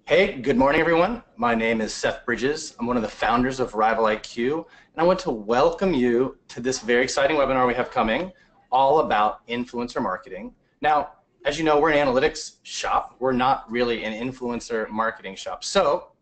Hey, good morning, everyone. My name is Seth Bridges. I'm one of the founders of Rival IQ, and I want to welcome you to this very exciting webinar we have coming, all about influencer marketing. Now, as you know, we're an analytics shop. We're not really an influencer marketing shop. So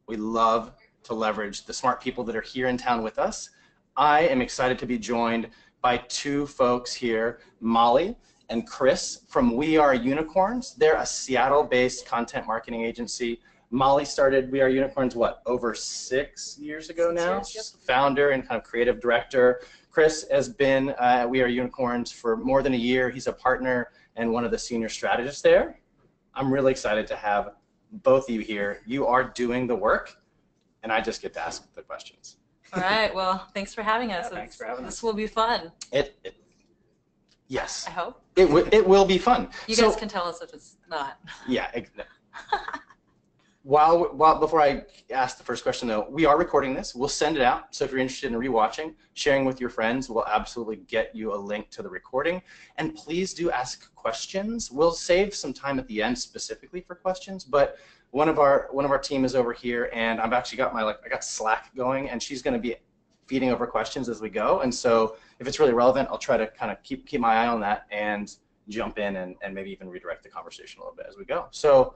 we love to leverage the smart people that are here in town with us. I am excited to be joined by two folks here, Molly and Chris from We Are Unicorns. They're a Seattle-based content marketing agency. Molly started We Are Unicorns, what, over 6 years ago now? 6 years, yep. Founder and kind of creative director. Chris has been at We Are Unicorns for more than a year. He's a partner and one of the senior strategists there. I'm really excited to have both of you here. You are doing the work, and I just get to ask the questions. All right, well, thanks for having us. Yeah, thanks for having us. This will be fun. Yes. I hope. It will be fun. You guys can tell us if it's not. Yeah. Before I ask the first question, though, we are recording this. We'll send it out. So if you're interested in rewatching, sharing with your friends, we'll absolutely get you a link to the recording. And please do ask questions. We'll save some time at the end specifically for questions. But one of our team is over here, and I've actually got I got Slack going, and she's going to be feeding over questions as we go. And so if it's really relevant, I'll try to kind of keep my eye on that and jump in and maybe even redirect the conversation a little bit as we go. So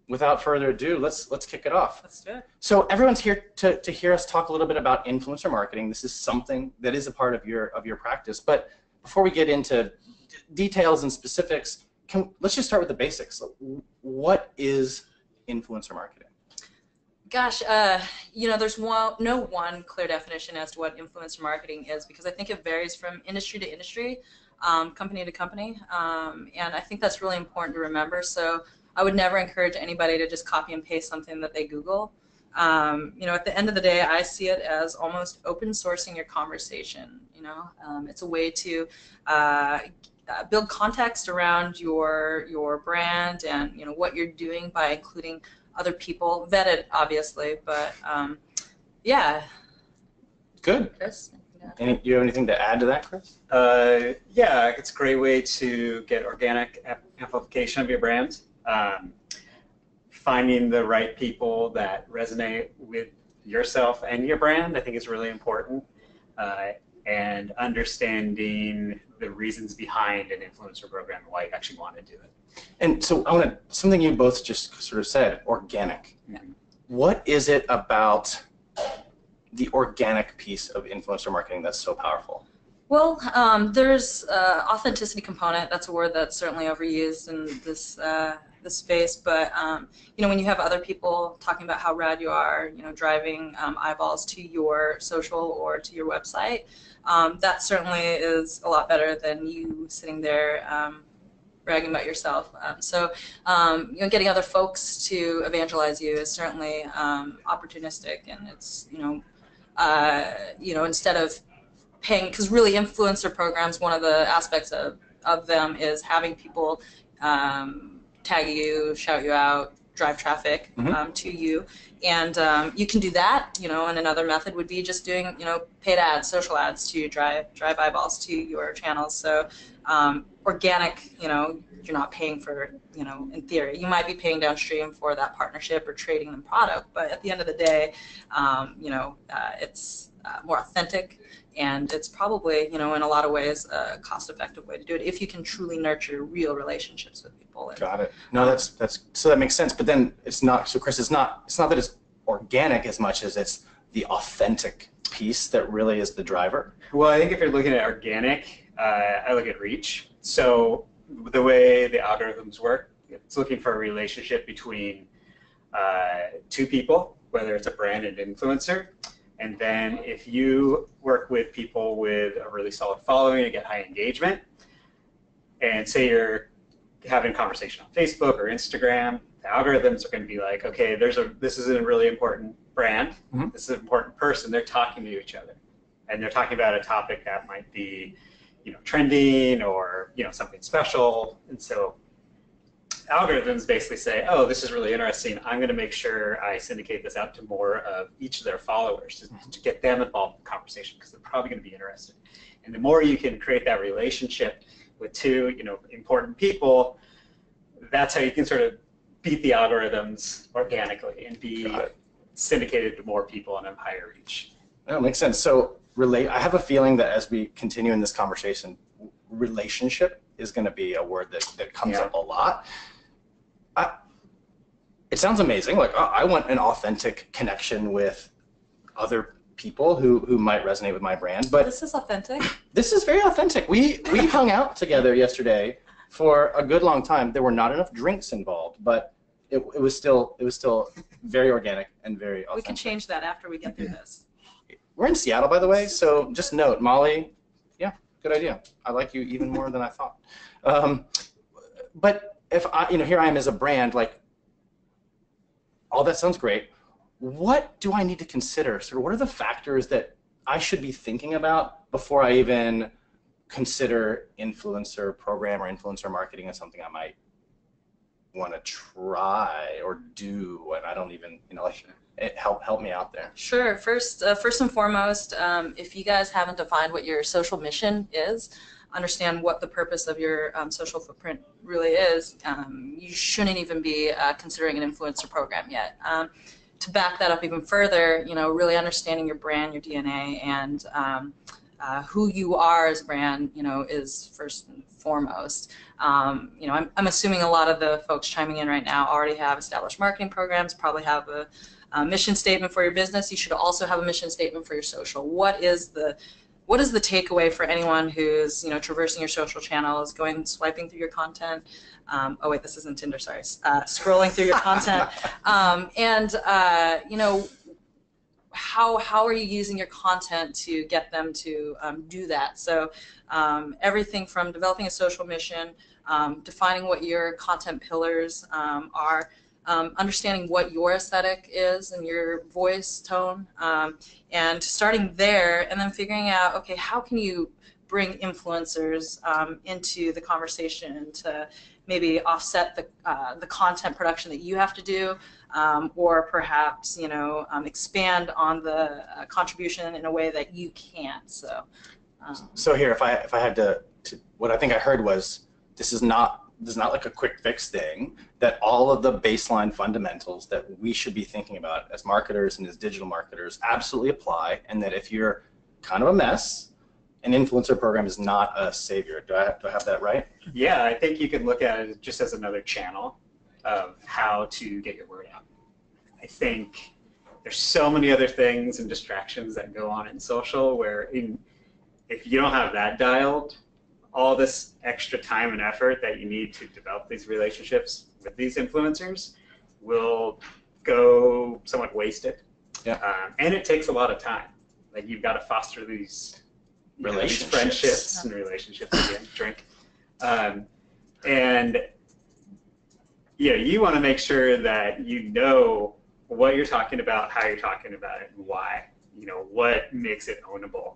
without further ado, let's kick it off. Let's do it. So everyone's here to hear us talk a little bit about influencer marketing. This is something that is a part of your practice. But before we get into details and specifics, let's just start with the basics. What is influencer marketing? Gosh, there's no one clear definition as to what influencer marketing is, because I think it varies from industry to industry, company to company, and I think that's really important to remember. So I would never encourage anybody to just copy and paste something that they Google. At the end of the day, I see it as almost open sourcing your conversation. It's a way to build context around your brand and what you're doing by including other people, vetted obviously, but yeah. Good. Chris? Do you have anything to add to that, Chris? Yeah, it's a great way to get organic amplification of your brand. Finding the right people that resonate with yourself and your brand, I think, is really important. And understanding the reasons behind an influencer program and why you actually want to do it. And so something you both just sort of said, organic. Mm-hmm. What is it about the organic piece of influencer marketing that's so powerful? Well, there's authenticity component. That's a word that's certainly overused in this space. But when you have other people talking about how rad you are, driving eyeballs to your social or to your website, that certainly is a lot better than you sitting there bragging about yourself. Getting other folks to evangelize you is certainly opportunistic, and it's instead of paying, because really influencer programs, one of the aspects of them is having people tag you, shout you out, drive traffic to you, and you can do that. And another method would be just doing paid ads, social ads to drive eyeballs to your channels. So organic, you're not paying for, in theory. You might be paying downstream for that partnership or trading them product, but at the end of the day, it's more authentic, and it's probably, in a lot of ways, a cost-effective way to do it if you can truly nurture real relationships with people. Got it. No, so that makes sense. But then it's not. So Chris, it's not that it's organic as much as it's the authentic piece that really is the driver. Well, I think if you're looking at organic, I look at reach. So the way the algorithms work, it's looking for a relationship between two people, whether it's a brand and influencer. And then if you work with people with a really solid following and get high engagement, and say you're having a conversation on Facebook or Instagram, the algorithms are going to be like, okay, this is a really important brand. Mm-hmm. This is an important person. They're talking to each other, and they're talking about a topic that might be, trending or something special. And so algorithms basically say, oh, this is really interesting. I'm going to make sure I syndicate this out to more of each of their followers to get them involved in the conversation, because they're probably going to be interested. And the more you can create that relationship with two, important people, that's how you can sort of beat the algorithms organically and be syndicated to more people and have higher reach. That makes sense. So I have a feeling that as we continue in this conversation, relationship is going to be a word that comes up a lot. It sounds amazing. Like, I want an authentic connection with other people who might resonate with my brand. But this is authentic. This is very authentic. We hung out together yesterday for a good long time. There were not enough drinks involved, but it was still very organic and very authentic. We can change that after we get through this. We're in Seattle, by the way, so just note, Molly, yeah, good idea. I like you even more than I thought. But if here I am as a brand, like, all that sounds great. What do I need to consider? So what are the factors that I should be thinking about before I even consider influencer program or influencer marketing as something I might want to try or do? And I don't even, help me out there. Sure. First and foremost, if you guys haven't defined what your social mission is, understand what the purpose of your social footprint really is, you shouldn't even be considering an influencer program yet. To back that up even further, really understanding your brand, your DNA, and who you are as a brand, is first and foremost. I'm assuming a lot of the folks chiming in right now already have established marketing programs, probably have a mission statement for your business. You should also have a mission statement for your social. What is the takeaway for anyone who's traversing your social channels, swiping through your content? Oh wait, this isn't Tinder. Sorry. Scrolling through your content, how are you using your content to get them to do that? So everything from developing a social mission, defining what your content pillars are. Understanding what your aesthetic is and your voice tone, and starting there, and then figuring out, okay, how can you bring influencers into the conversation to maybe offset the content production that you have to do, or perhaps expand on the contribution in a way that you can't. So here, if I had to, what I think I heard was, this is not like a quick fix thing, that all of the baseline fundamentals that we should be thinking about as marketers and as digital marketers absolutely apply, and that if you're kind of a mess, an influencer program is not a savior. Do I have that right? Yeah, I think you could look at it just as another channel of how to get your word out. I think there's so many other things and distractions that go on in social where if you don't have that dialed, all this extra time and effort that you need to develop these relationships with these influencers will go somewhat wasted. Yeah. And it takes a lot of time. Like, you've got to foster these friendships and relationships again, drink. And you want to make sure that you know what you're talking about, how you're talking about it, and why. What makes it ownable.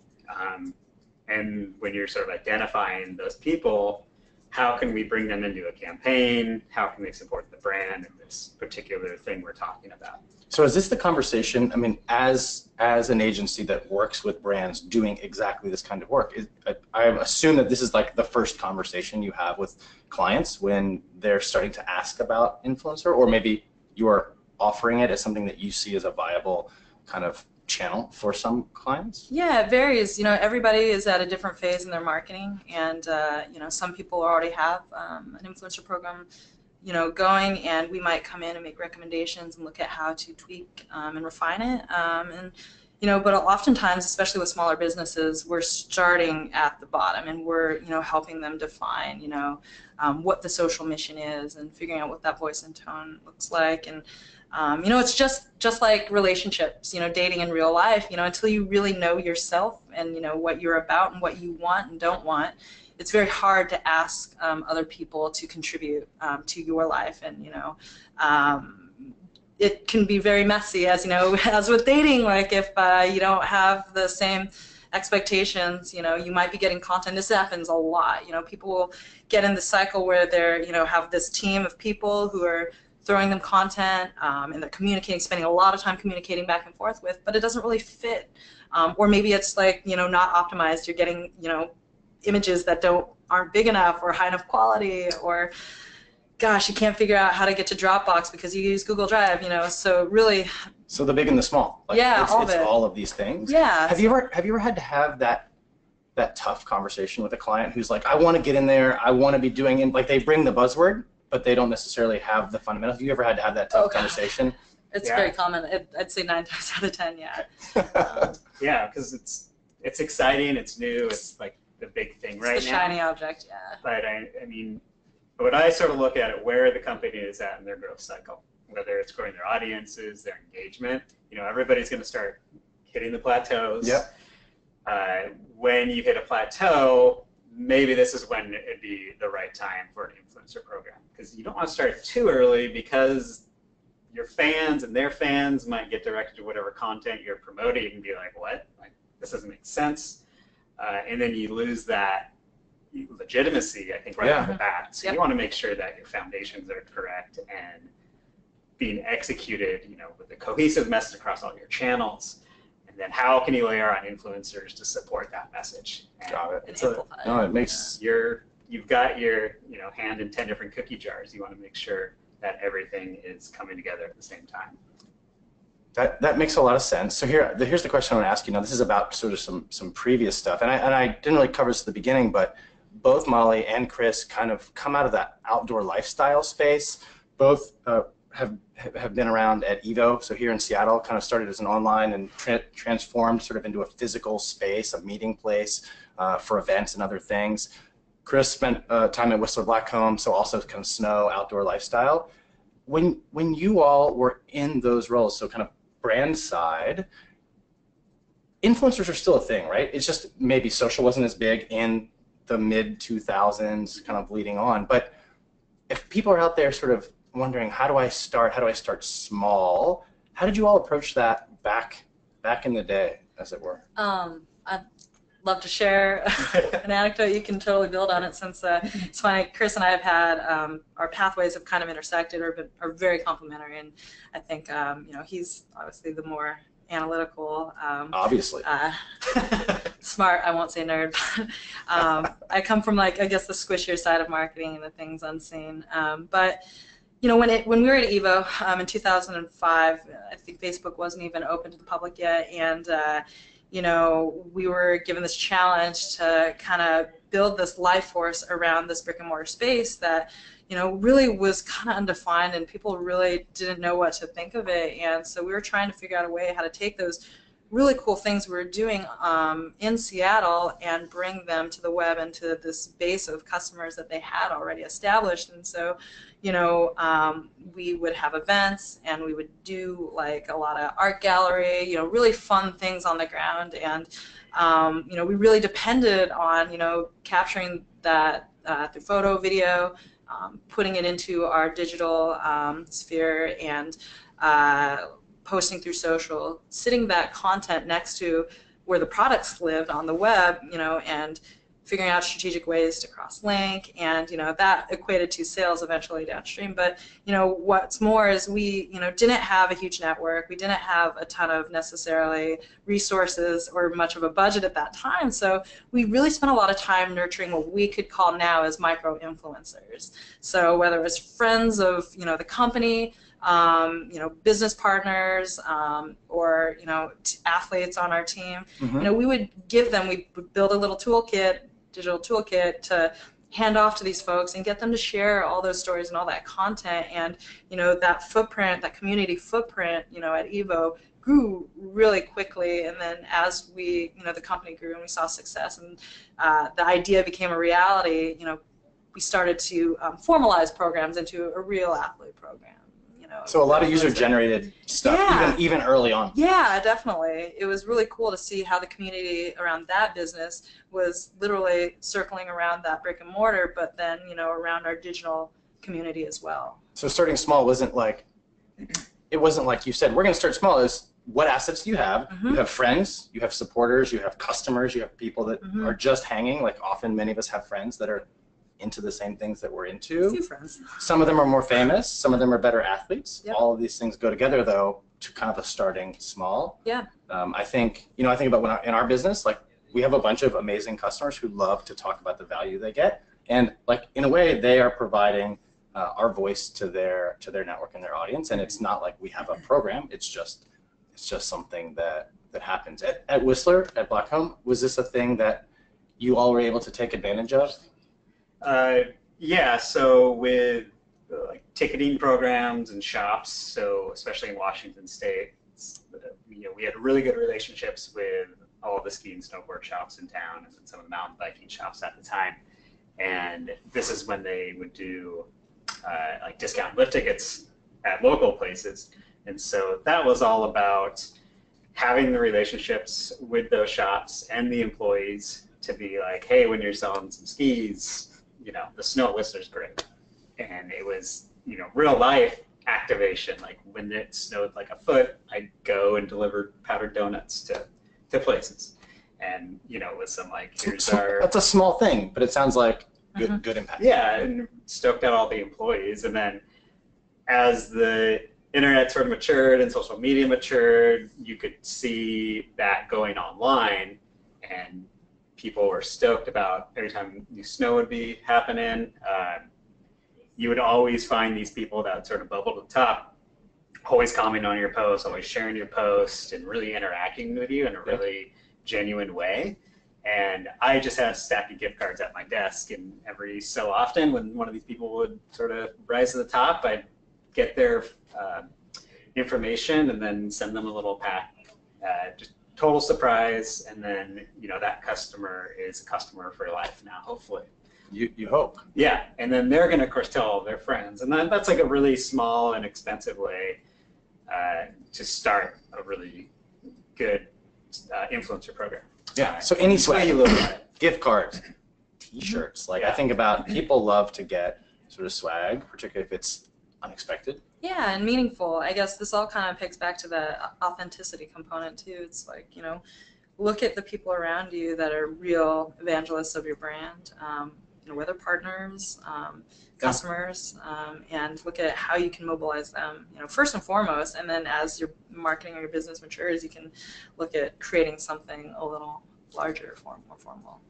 And when you're sort of identifying those people, how can we bring them into a campaign? How can they support the brand and this particular thing we're talking about? So is this the conversation, as an agency that works with brands doing exactly this kind of work, I assume that this is like the first conversation you have with clients when they're starting to ask about influencer, or maybe you are offering it as something that you see as a viable kind of channel for some clients? Yeah, it varies. Everybody is at a different phase in their marketing, and some people already have an influencer program going, and we might come in and make recommendations and look at how to tweak and refine it, but oftentimes, especially with smaller businesses, we're starting at the bottom, and we're helping them define what the social mission is, and figuring out what that voice and tone looks like. And it's just like relationships, dating in real life, until you really know yourself and what you're about and what you want and don't want, it's very hard to ask other people to contribute to your life. And it can be very messy, as as with dating. Like, if you don't have the same expectations, you might be getting content. This happens a lot. People will get in the cycle where they're have this team of people who are throwing them content, and they're communicating, spending a lot of time communicating back and forth with, but it doesn't really fit. Or maybe it's like, not optimized. You're getting, images that aren't big enough or high enough quality, or gosh, you can't figure out how to get to Dropbox because you use Google Drive, so really. So the big and the small. Like, yeah, it's all of these things. Yeah. Have you ever had to have that tough conversation with a client who's like, I want to get in there, I want to be doing it, like they bring the buzzword, but they don't necessarily have the fundamentals? Have you ever had to have that tough conversation? It's very common. I'd say 9 times out of 10, yeah. Yeah, because it's exciting, it's new, it's like the big thing right now. It's the shiny object, yeah. But I mean, when I sort of look at it, where the company is at in their growth cycle, whether it's growing their audiences, their engagement, everybody's going to start hitting the plateaus. Yep. When you hit a plateau, maybe this is when it'd be the right time for an influencer program, because you don't want to start too early, because your fans and their fans might get directed to whatever content you're promoting and be like, what? Like, this doesn't make sense. And then you lose that legitimacy, I think, right off the bat. So you want to make sure that your foundations are correct and being executed, with a cohesive message across all your channels. And then how can you layer on influencers to support that message? And got it. It makes you've got your hand in 10 different cookie jars. You want to make sure that everything is coming together at the same time. That makes a lot of sense. So here's the question I want to ask you. Now, this is about sort of some previous stuff, and I didn't really cover this at the beginning, but both Molly and Chris kind of come out of that outdoor lifestyle space. Both have been around at Evo, so here in Seattle, kind of started as an online and transformed sort of into a physical space, a meeting place for events and other things. Chris spent time at Whistler Blackcomb, so also kind of snow, outdoor lifestyle. When you all were in those roles, so kind of brand side, influencers are still a thing, right? It's just maybe social wasn't as big in the mid-2000s, kind of leading on. But if people are out there sort of wondering, how do I start small? How did you all approach that back in the day, as it were? I'd love to share an anecdote. You can totally build on it, since it's funny. Chris and I have had our pathways have kind of intersected, or are very complementary, and I think he's obviously the more analytical, obviously smart. I won't say nerd. I come from, like, I guess, the squishier side of marketing and the things unseen. But when we were at Evo in 2005, I think Facebook wasn't even open to the public yet, and we were given this challenge to kind of build this life force around this brick and mortar space that, really was kind of undefined, and people really didn't know what to think of it. And so we were trying to figure out a way how to take those really cool things we were doing in Seattle and bring them to the web and to this base of customers that they had already established. And so, we would have events, and we would do like a lot of art gallery, really fun things on the ground. And, we really depended on, capturing that through photo, video, putting it into our digital sphere, and posting through social, sitting that content next to where the products lived on the web, and figuring out strategic ways to cross-link, and that equated to sales eventually downstream. But what's more is we didn't have a huge network. We didn't have a ton of necessarily resources or much of a budget at that time. So we really spent a lot of time nurturing what we could call now as micro-influencers. So whether it was friends of the company, business partners, or athletes on our team, we would give them. We would build a little digital toolkit to hand off to these folks and get them to share all those stories and all that content. And that footprint, that community footprint, at Evo grew really quickly. And then as we, the company grew and we saw success, and the idea became a reality, we started to formalize programs into a real athlete program. So a lot of user-generated stuff, even early on. Yeah, definitely. It was really cool to see how the community around that business was literally circling around that brick and mortar, but then around our digital community as well. So starting small wasn't like you said, we're going to start small. Is what assets do you have? You have friends, you have supporters, you have customers, you have people that are just hanging. Like, often many of us have friends that are into the same things that we're into. A few friends. Some of them are more famous, some of them are better athletes. Yep. All of these things go together, though, to kind of a starting small. Yeah. I think about in our business, like, we have a bunch of amazing customers who love to talk about the value they get, and like, in a way, they are providing our voice to their network and their audience. And it's not like we have a program. It's just something that happens. At Whistler, at Blackcomb, was this a thing that you all were able to take advantage of? Yeah. So with like ticketing programs and shops, so especially in Washington State, we had really good relationships with all the ski and snowboard shops in town and some of the mountain biking shops at the time. And this is when they would do like discount lift tickets at local places. And so that was all about having the relationships with those shops and the employees to be like, hey, when you're selling some skis, the snow at Whistler's great. And it was, real life activation. Like when it snowed like a foot, I'd go and deliver powdered donuts to places. And, with some like, here's our... That's a small thing, but it sounds like good impact. Yeah, and stoked out all the employees. And then as the internet sort of matured and social media matured, you could see that going online, and people were stoked about every time new snow would be happening. You would always find these people that would sort of bubble to the top, always commenting on your post, always sharing your post, and really interacting with you in a really genuine way. And I just had a stack of gift cards at my desk, and every so often when one of these people would sort of rise to the top, I'd get their information and then send them a little pack. Just total surprise, and then that customer is a customer for life now, hopefully. You hope. Yeah, and then they're going to, of course, tell all their friends, and that's like a really small and expensive way to start a really good influencer program. Yeah. So any swag, you look at it. Gift cards, T-shirts. Like I think about people love to get sort of swag, particularly if it's unexpected. Yeah, and meaningful. I guess this all kind of picks back to the authenticity component too. It's like, look at the people around you that are real evangelists of your brand, whether partners, customers, and look at how you can mobilize them, first and foremost, and then as your marketing or your business matures, you can look at creating something a little larger, more formal.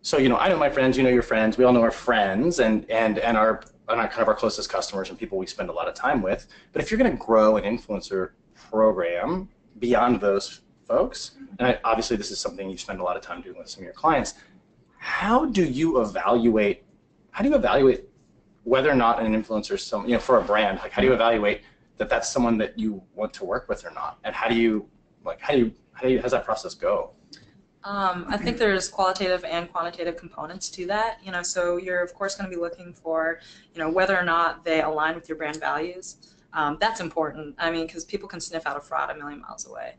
So, I know my friends, you know your friends, we all know our friends and our kind of our closest customers and people we spend a lot of time with. But if you're going to grow an influencer program beyond those folks, and obviously this is something you spend a lot of time doing with some of your clients, how do you evaluate whether or not an influencer is for a brand? Like, how do you evaluate that that's someone that you want to work with or not? And how does that process go? I think there's qualitative and quantitative components to that. So you're of course going to be looking for, whether or not they align with your brand values. That's important. I mean, because people can sniff out a fraud a million miles away.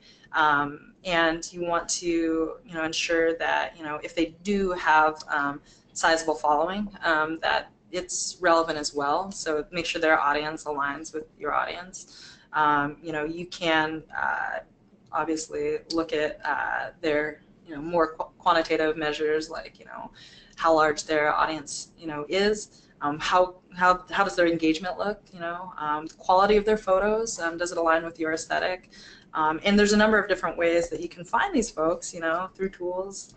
And you want to, ensure that, if they do have sizable following, that it's relevant as well. So make sure their audience aligns with your audience. You can obviously look at their more quantitative measures, like how large their audience is, how does their engagement look, the quality of their photos, does it align with your aesthetic, and there's a number of different ways that you can find these folks, through tools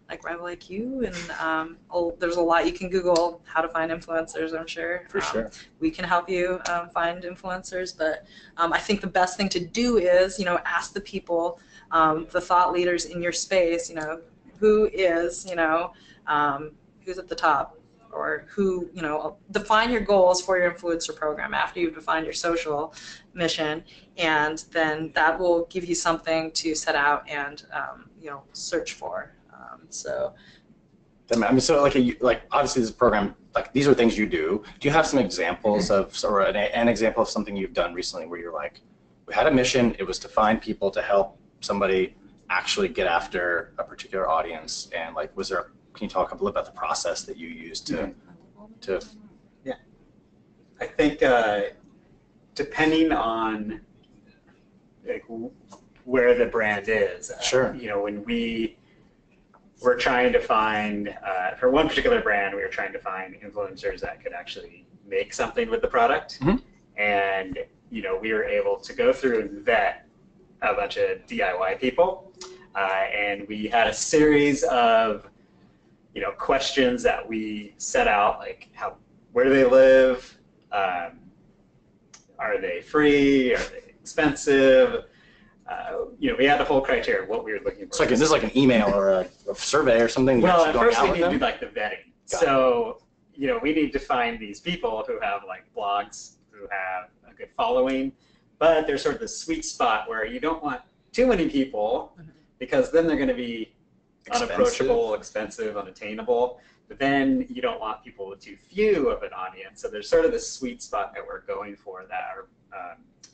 like Rival IQ, and there's a lot. You can Google how to find influencers, I'm sure. For sure. We can help you find influencers, but I think the best thing to do is, ask the people, the thought leaders in your space, who is, who's at the top, or who, define your goals for your influencer program after you've defined your social mission, and then that will give you something to set out and, search for. So obviously this program, like these are things you do. Do you have some examples of, or an example of something you've done recently where you're like, we had a mission, it was to find people to help somebody actually get after a particular audience, and like, can you talk a little about the process that you used to Yeah, I think depending on like where the brand is, sure. When we were trying to find for one particular brand, we were trying to find influencers that could actually make something with the product, and we were able to go through and vet a bunch of DIY people, and we had a series of questions that we set out, like how where do they live? Are they free? Are they expensive? We had a whole criteria of what we were looking for. So is this like an email or a survey or something? Well, at first we need to do like the vetting. So, we need to find these people who have like blogs, who have a good following, but there's sort of this sweet spot where you don't want too many people because then they're going to be unapproachable, expensive, unattainable. But then you don't want people with too few of an audience. So there's sort of this sweet spot that we're going for that are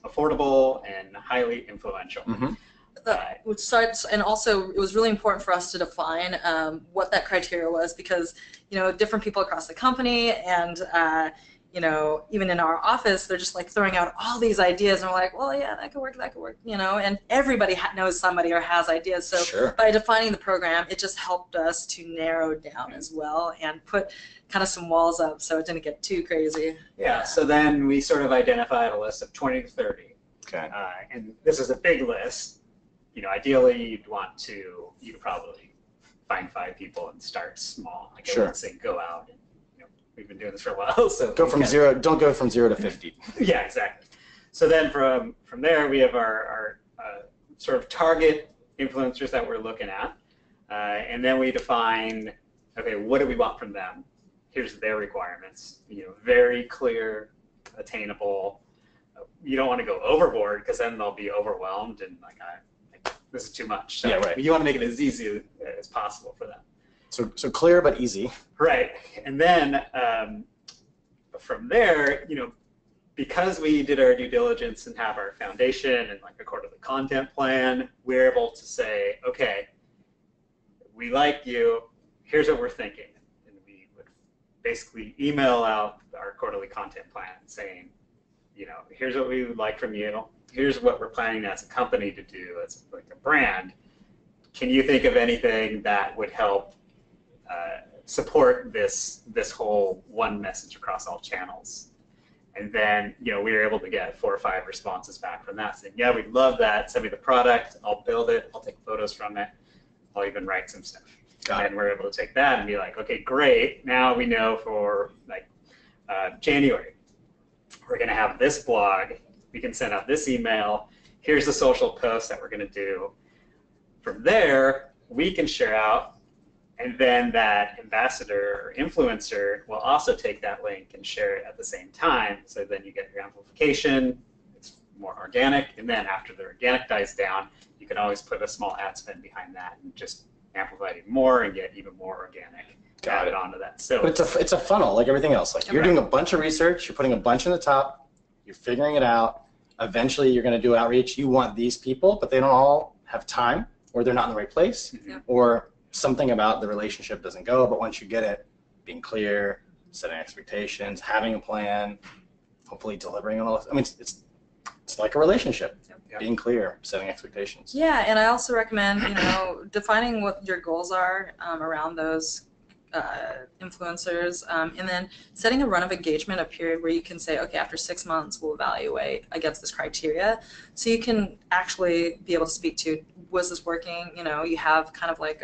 affordable and highly influential. And also, it was really important for us to define what that criteria was because, different people across the company and, even in our office, they're just like throwing out all these ideas, and we're like, well, yeah, that could work, and everybody knows somebody or has ideas. So by defining the program, it just helped us to narrow down as well and put kind of some walls up so it didn't get too crazy. Yeah, so then we sort of identified a list of 20 to 30. Okay. And this is a big list. Ideally, you could probably find 5 people and start small. Like I would say, go out. And, we've been doing this for a while, so don't go from 0 to 50. Yeah, exactly. So then from there, we have our sort of target influencers that we're looking at, and then we define, okay, what do we want from them? Here's their requirements. Very clear, attainable. You don't want to go overboard because then they'll be overwhelmed and this is too much. So yeah, right. You want to make it as easy as possible for them. So clear but easy. Right. And then from there, because we did our due diligence and have our foundation and like a quarterly content plan, we're able to say, okay, we like you. Here's what we're thinking. And we would basically email out our quarterly content plan saying, here's what we would like from you. Here's what we're planning as a company to do as like a brand. Can you think of anything that would help support this whole one message across all channels? And then, we were able to get 4 or 5 responses back from that saying, yeah, we'd love that. Send me the product. I'll build it. I'll take photos from it. I'll even write some stuff. And then we're able to take that and be like, okay, great. Now we know for January, we're going to have this blog. We can send out this email. Here's the social post that we're going to do. From there, we can share out, and then that ambassador or influencer will also take that link and share it at the same time. So then you get your amplification. It's more organic. And then after the organic dies down, you can always put a small ad spend behind that and just amplify it more and get even more organic added onto that. So but it's a funnel like everything else. Like you're doing a bunch of research. You're putting a bunch in the top. You're figuring it out. Eventually, you're going to do outreach. You want these people, but they don't all have time, or they're not in the right place, or something about the relationship doesn't go. But once you get it, being clear, setting expectations, having a plan, hopefully delivering on all this. I mean, it's like a relationship. Being clear, setting expectations. Yeah, and I also recommend, defining what your goals are around those influencers, and then setting a run of engagement, a period where you can say, okay, after 6 months, we'll evaluate against this criteria. So you can actually be able to speak to, was this working? You have kind of like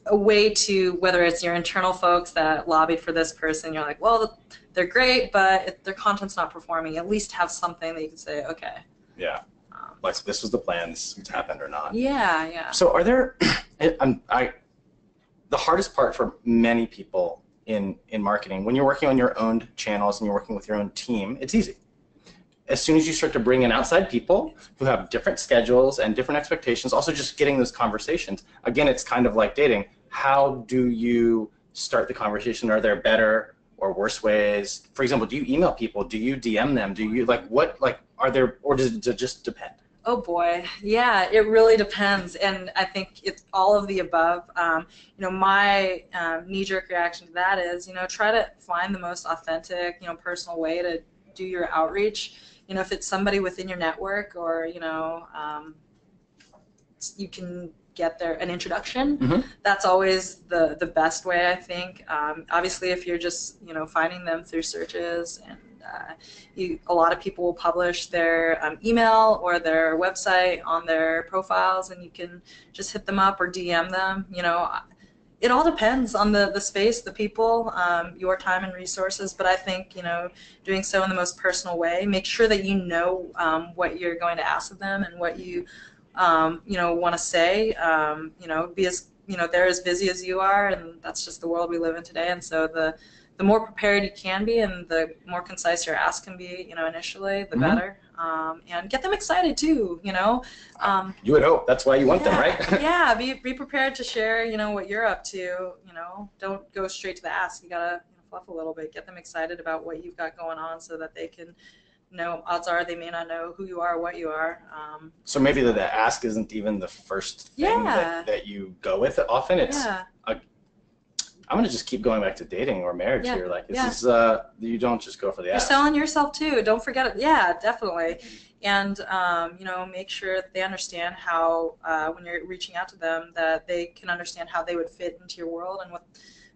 a way to, whether it's your internal folks that lobbied for this person, you're like, well, they're great, but if their content's not performing, at least have something that you can say, okay. Yeah. Like this was the plan, this happened or not. Yeah. So are there, the hardest part for many people in marketing, when you're working on your own channels and you're working with your own team, it's easy. As soon as you start to bring in outside people who have different schedules and different expectations, also just getting those conversations, again, it's kind of like dating. How do you start the conversation? Are there better or worse ways? For example, do you email people? Do you DM them? Do you are there, or does it just depend? Oh boy, yeah, it really depends, and I think it's all of the above. My knee-jerk reaction to that is, try to find the most authentic, personal way to do your outreach. If it's somebody within your network, or you can get an introduction. That's always the best way, I think. Obviously, if you're just finding them through searches, and a lot of people will publish their email or their website on their profiles, and you can just hit them up or DM them. It all depends on the space, the people, your time and resources, but I think, doing so in the most personal way, make sure that you know what you're going to ask of them and what you, want to say, be as, they're as busy as you are, and that's just the world we live in today, and so the more prepared you can be and the more concise your ask can be, initially, the better. And get them excited too, You would hope. That's why you want them, right? Yeah, be prepared to share, what you're up to, don't go straight to the ask. You gotta fluff a little bit, get them excited about what you've got going on so that they can odds are they may not know who you are, what you are. So maybe the ask isn't even the first thing that you go with often. It's I'm going to just keep going back to dating or marriage here. Like, this is, you don't just go for the ask. You're selling yourself too. Don't forget it. Yeah, definitely. And, make sure that they understand how, when you're reaching out to them, that they can understand how they would fit into your world and what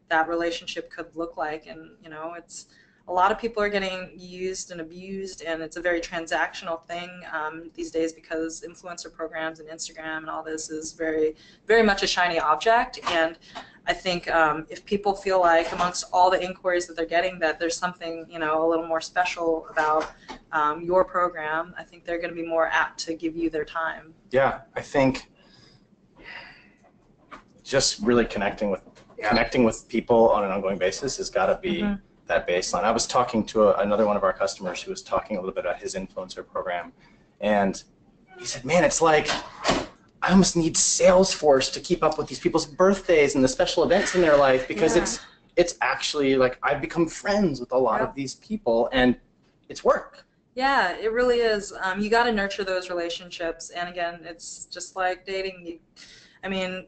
that relationship could look like. And, it's a lot of people are getting used and abused, and it's a very transactional thing these days because influencer programs and Instagram and all this is very, very much a shiny object. And I think if people feel like amongst all the inquiries that they're getting that there's something, a little more special about your program, I think they're going to be more apt to give you their time. Yeah, I think just really connecting with people on an ongoing basis has got to be that baseline. I was talking to another one of our customers who was talking a little bit about his influencer program, and he said, man, it's like I almost need Salesforce to keep up with these people's birthdays and the special events in their life because it's actually like I've become friends with a lot of these people, and it's work. Yeah, it really is. You got to nurture those relationships, and again, it's just like dating.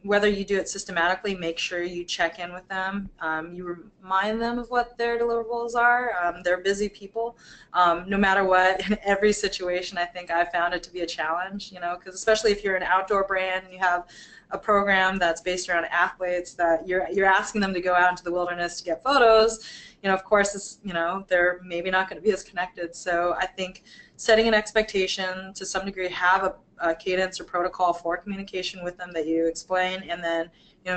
Whether you do it systematically, make sure you check in with them. You remind them of what their deliverables are. They're busy people. No matter what, in every situation, I think I found it to be a challenge, because especially if you're an outdoor brand and you have a program that's based around athletes that you're asking them to go out into the wilderness to get photos, of course, it's, they're maybe not going to be as connected. So I think setting an expectation to some degree, have a cadence or protocol for communication with them that you explain, and then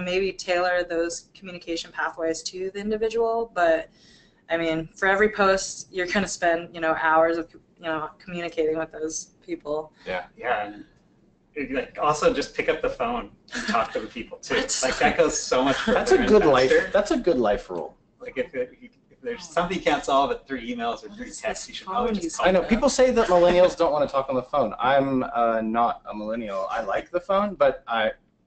maybe tailor those communication pathways to the individual. But for every post you're going to spend hours of communicating with those people. Like also just pick up the phone and talk to the people too. Like that goes so much further. That's a good life. That's a good life rule. Like if there's something you can't solve at 3 emails or 3 texts, you should probably just call. I know people say that millennials don't want to talk on the phone. I'm not a millennial. I like the phone, but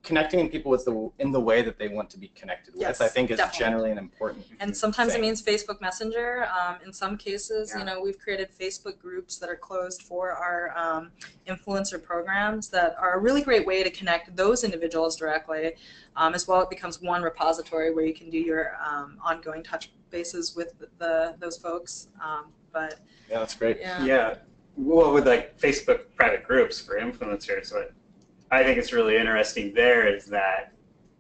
connecting people with in the way that they want to be connected with, I think, is generally an important And sometimes thing. It means Facebook Messenger. In some cases, we've created Facebook groups that are closed for our influencer programs that are a really great way to connect those individuals directly. As well, it becomes one repository where you can do your ongoing touch bases with those folks. But yeah, that's great. Well, with like Facebook private groups for influencers, what I think it's really interesting there is that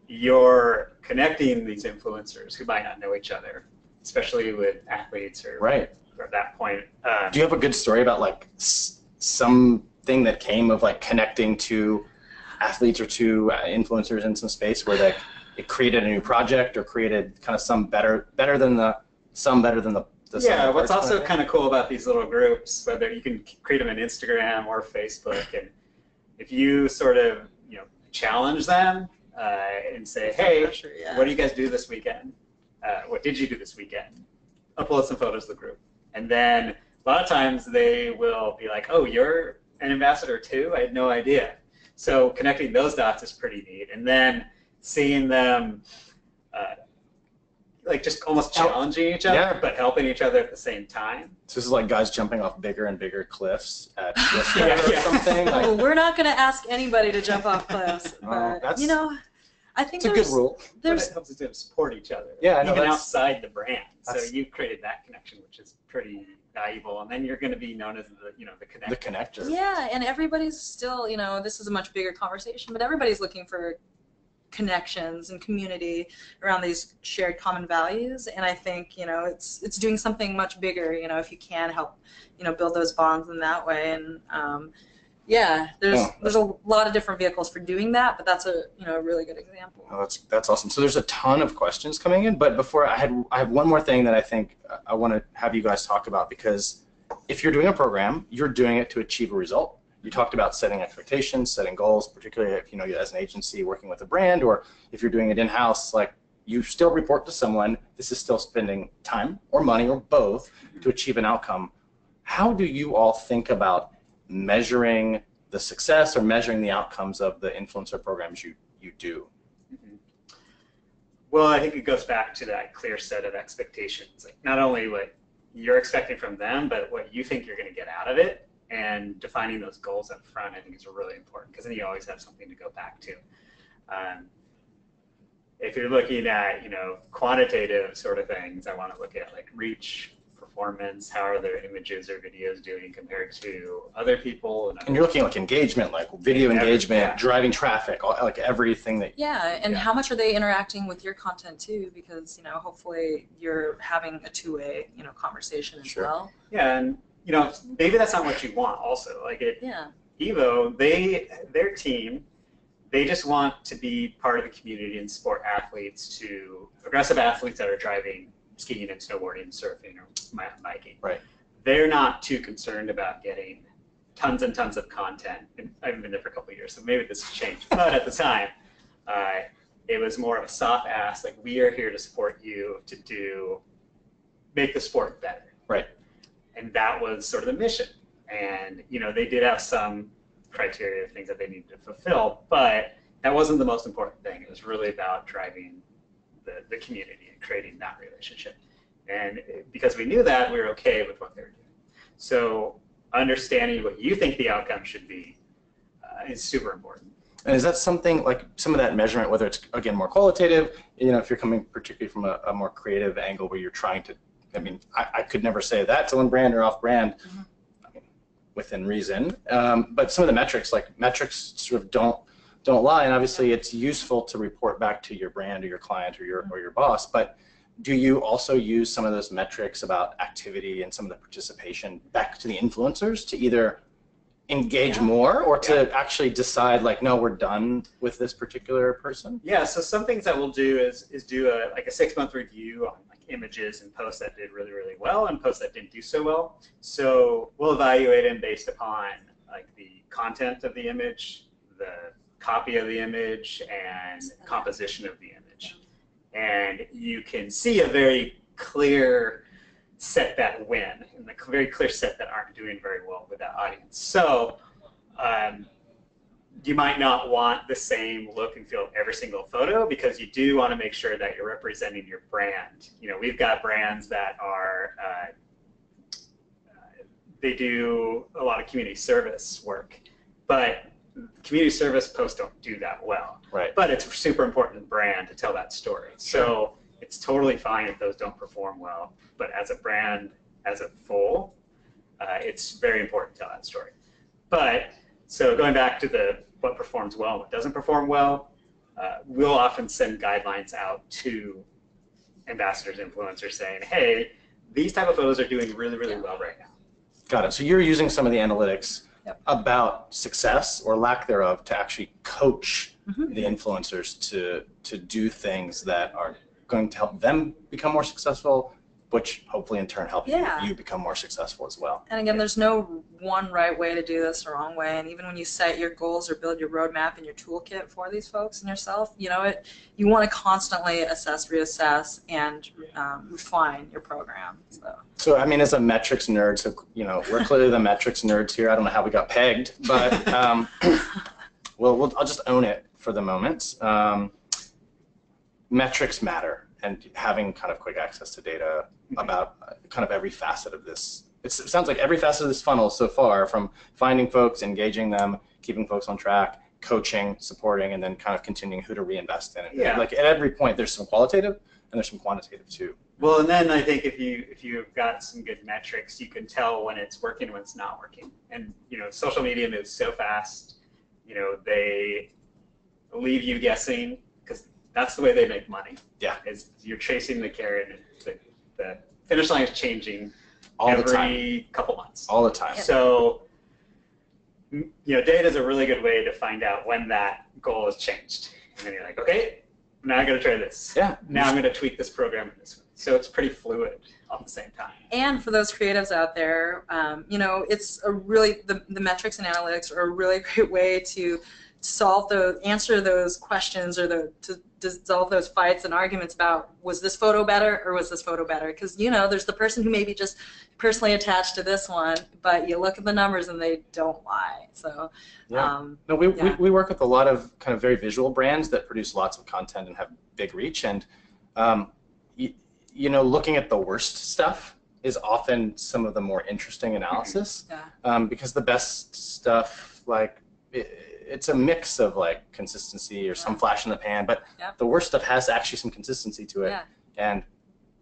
you're connecting these influencers who might not know each other, especially with athletes or at that point. Do you have a good story about like something that came of like connecting to athletes or to influencers in some space where like it created a new project or created kind of some better than the what's also kind of cool about these little groups, whether you can create them on Instagram or Facebook, and if you sort of challenge them and say, hey, what do you guys do this weekend? What did you do this weekend? Upload some photos to the group. And then a lot of times they will be like, oh, you're an ambassador too? I had no idea. So connecting those dots is pretty neat. And then seeing them like just almost challenging each other, but helping each other at the same time. So this is like guys jumping off bigger and bigger cliffs at or something. Like, we're not going to ask anybody to jump off cliffs, but I think it's a good rule. But it helps them support each other. Yeah, even outside the brand. So you've created that connection, which is pretty valuable, and then you're going to be known as the connector. The connector. Yeah, and everybody's still, this is a much bigger conversation, but everybody's looking for connections and community around these shared common values, and I think it's doing something much bigger if you can help build those bonds in that way. And Yeah, there's a lot of different vehicles for doing that, but that's a really good example. Oh, that's awesome. So there's a ton of questions coming in, but before I have one more thing that I think I want to have you guys talk about, because if you're doing a program, you're doing it to achieve a result. You talked about setting expectations, setting goals, particularly if as an agency working with a brand, or if you're doing it in-house, like you still report to someone. This is still spending time or money or both to achieve an outcome. How do you all think about measuring the success or measuring the outcomes of the influencer programs you do? Mm-hmm. Well, I think it goes back to that clear set of expectations, like not only what you're expecting from them, but what you think you're going to get out of it, and defining those goals up front, I think is really important, because then you always have something to go back to. If you're looking at quantitative sort of things, I want to look at like reach, performance, how are their images or videos doing compared to other people, and you're looking at like engagement, like video engagement, driving traffic, like everything that. Yeah, and how much are they interacting with your content too? Because hopefully you're having a two-way conversation as well. Yeah, and maybe that's not what you want. Also, like Evo, their team, they just want to be part of the community and support athletes, to aggressive athletes that are driving, skiing and snowboarding, surfing, or biking. Right. They're not too concerned about getting tons and tons of content. And I haven't been there for a couple of years, so maybe this has changed. But at the time, it was more of a soft ask, like, we are here to support you to make the sport better. Right. And that was sort of the mission. And they did have some criteria of things that they needed to fulfill, but that wasn't the most important thing. It was really about driving the community and creating that relationship. And because we knew that, we were okay with what they were doing. So understanding what you think the outcome should be is super important. And is that something like some of that measurement, whether it's again more qualitative, if you're coming particularly from a more creative angle where you're trying to, I could never say that's on brand or off brand, within reason. But some of the metrics sort of don't lie, and obviously it's useful to report back to your brand or your client or your boss. But do you also use some of those metrics about activity and some of the participation back to the influencers to either engage more or to actually decide, like, no, we're done with this particular person? Yeah, so some things that we'll do is do a 6-month review on like images and posts that did really, really well and posts that didn't do so well. So we'll evaluate them based upon like the content of the image, the copy of the image, and composition of the image. And you can see a very clear set that win and a very clear set that aren't doing very well with that audience. So you might not want the same look and feel of every single photo, because you do want to make sure that you're representing your brand. We've got brands that are, they do a lot of community service work, but community service posts don't do that well. Right. But it's super important to the brand to tell that story. So it's totally fine if those don't perform well, but as a brand, as a full, it's very important to tell that story. But so going back to what performs well and what doesn't perform well, we'll often send guidelines out to ambassadors, influencers, saying, hey, these type of photos are doing really, really well right now. Got it. So you're using some of the analytics about success or lack thereof to actually coach the influencers to do things that are going to help them become more successful, which hopefully in turn help you become more successful as well. And again, there's no one right way to do this or wrong way. And even when you set your goals or build your roadmap and your toolkit for these folks and yourself, you want to constantly assess, reassess, and refine your program. So as a metrics nerd, so we're clearly the metrics nerds here. I don't know how we got pegged, but I'll just own it for the moment. Metrics matter, and having kind of quick access to data about kind of every facet of this. It sounds like every facet of this funnel so far, from finding folks, engaging them, keeping folks on track, coaching, supporting, and then kind of continuing who to reinvest in. Yeah. Like at every point, there's some qualitative and there's some quantitative too. Well, and then I think if you've got some good metrics, you can tell when it's working and when it's not working. And social media moves so fast. They leave you guessing, because that's the way they make money. Yeah. Is you're chasing the carrot, and the finish line is changing all every the time. Couple months. All the time. So data is a really good way to find out when that goal has changed. And then you're like, okay, now I'm going to try this. Yeah. Now I'm going to tweak this program in this way. So it's pretty fluid all at the same time. And for those creatives out there, it's a really, the metrics and analytics are a really great way to answer those questions, or to dissolve those fights and arguments about, was this photo better or was this photo better? Because there's the person who may be just personally attached to this one, but you look at the numbers and they don't lie. So we work with a lot of kind of very visual brands that produce lots of content and have big reach, and looking at the worst stuff is often some of the more interesting analysis. Because the best stuff, like, it's a mix of like consistency or some flash in the pan, but the worst stuff has actually some consistency to it, and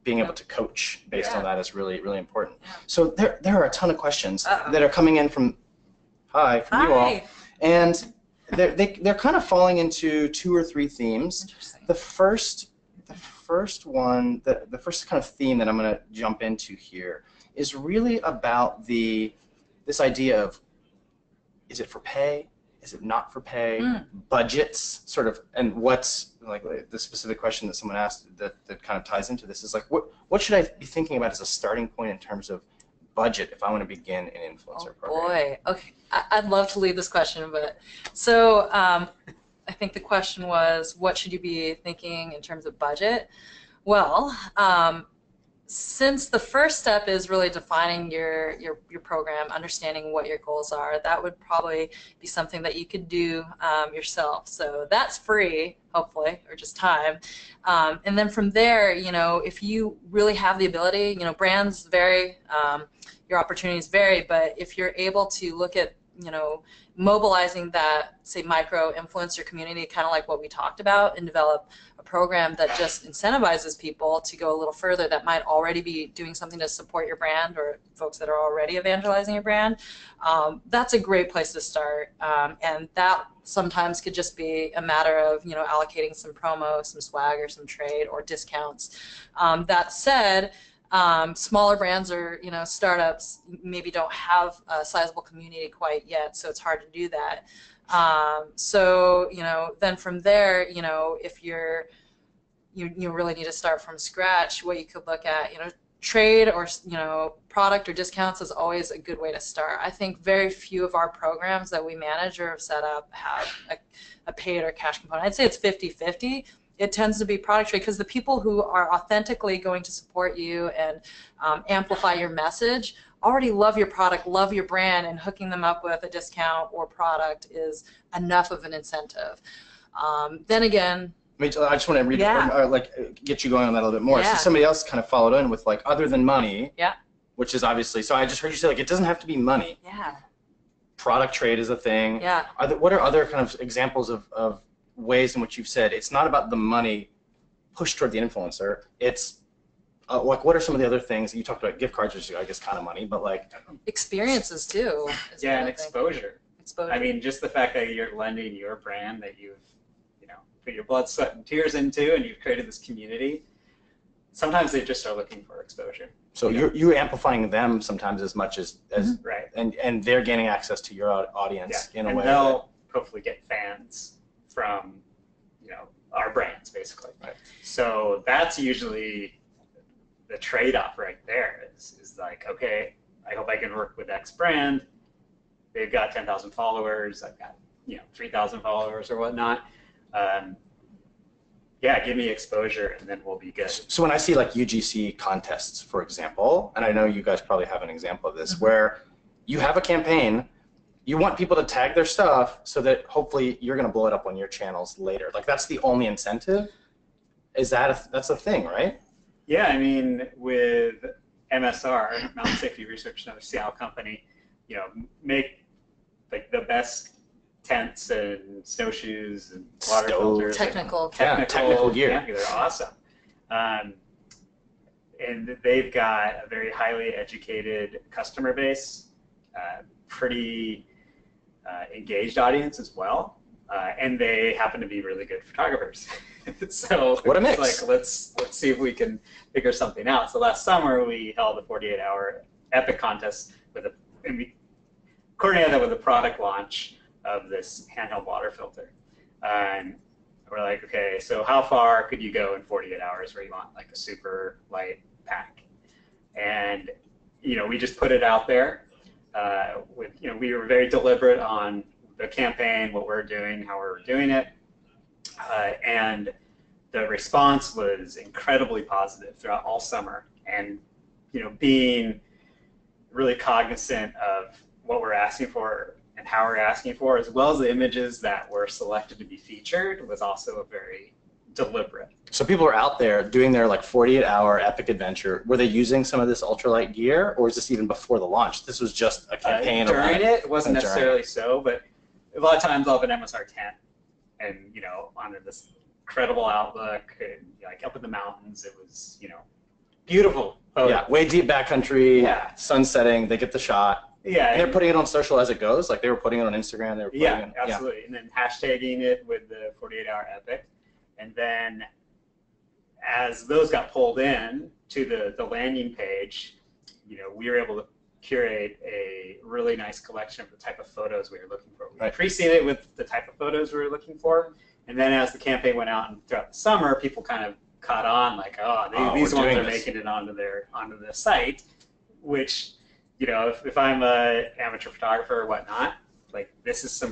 being able to coach based on that is really, really important. So there are a ton of questions that are coming in from you all, and they're kind of falling into 2 or 3 themes. The first one, the first kind of theme that I'm going to jump into here is really about this idea of, is it for pay? Is it not for pay? Budgets, sort of, and what's like the specific question that someone asked that kind of ties into this is like, what should I be thinking about as a starting point in terms of budget if I want to begin an influencer program? Boy, okay, I'd love to lead this question, but so I think the question was, what should you be thinking in terms of budget? Well, since the first step is really defining your program, understanding what your goals are, that would probably be something that you could do yourself. So that's free, hopefully, or just time. And then from there, if you really have the ability, brands vary, your opportunities vary, but if you're able to look at, mobilizing that, say, micro influencer community, kind of like what we talked about, and develop a program that just incentivizes people to go a little further that might already be doing something to support your brand, or folks that are already evangelizing your brand, that's a great place to start. And that sometimes could just be a matter of, allocating some promo, some swag, or some trade, or discounts. That said, smaller brands or startups maybe don't have a sizable community quite yet, so it's hard to do that. So then from there, if you really need to start from scratch, what you could look at, trade or product or discounts is always a good way to start. I think very few of our programs that we manage or have set up have a paid or cash component. I'd say it's 50-50. It tends to be product trade, because the people who are authentically going to support you and amplify your message already love your product, love your brand, and hooking them up with a discount or product is enough of an incentive. Then again, I just want to get you going on that a little bit more. So somebody else kind of followed in with, like, other than money, which is obviously, so I just heard you say, like, it doesn't have to be money. Product trade is a thing. What are other kind of examples of ways in which you've said it's not about the money pushed toward the influencer? It's like, what are some of the other things you talked about? Gift cards, which I guess kind of money, but like experiences too. And exposure. I mean, just the fact that you're lending your brand that you've put your blood, sweat, and tears into, and you've created this community. Sometimes they just are looking for exposure. So you're amplifying them sometimes as much as right, and they're gaining access to your audience in a way. And they'll hopefully get fans from our brands, basically. Right. So that's usually the trade-off right there. Is like, okay, I hope I can work with X brand. They've got 10,000 followers. I've got 3,000 followers or whatnot. Give me exposure, and then we'll be good. So when I see like UGC contests, for example, and I know you guys probably have an example of this, where you have a campaign. You want people to tag their stuff so that hopefully you're going to blow it up on your channels later. Like, that's the only incentive? That's a thing, right? Yeah, I mean, with MSR, Mountain Safety Research, another Seattle company, make like the best tents and snowshoes and water filters. Technical gear. Yeah, they're awesome. And they've got a very highly educated customer base, pretty engaged audience as well, and they happen to be really good photographers. So what a mix! Like, let's see if we can figure something out. So last summer we held a 48-hour epic contest with coordinated that with the product launch of this handheld water filter. And we're like, okay, so how far could you go in 48 hours where you want like a super light pack? And, you know, we just put it out there. We were very deliberate on the campaign, what we're doing, how we're doing it. And the response was incredibly positive throughout all summer. And, you know, being really cognizant of what we're asking for and how we're asking for, as well as the images that were selected to be featured, was also a very deliberate. So people are out there doing their like 48-hour epic adventure. Were they using some of this ultralight gear, or is this even before the launch? This was just a campaign. During it wasn't necessarily so, but a lot of times I'll have an MSR tent, and you know, on this incredible outlook, and, like up in the mountains, it was, you know, beautiful. Yeah, way deep backcountry, yeah. Sun setting, they get the shot. Yeah, and they're putting it on social as it goes. Like they were putting it on Instagram. They were putting it, absolutely. Yeah. And then hashtagging it with the 48-hour epic. And then as those got pulled in to the landing page, you know, we were able to curate a really nice collection of the type of photos we were looking for. We pre-seeded it with the type of photos we were looking for. And then as the campaign went out and throughout the summer, people kind of caught on like, these ones are making it onto the site, which, you know, if I'm an amateur photographer or whatnot, like this is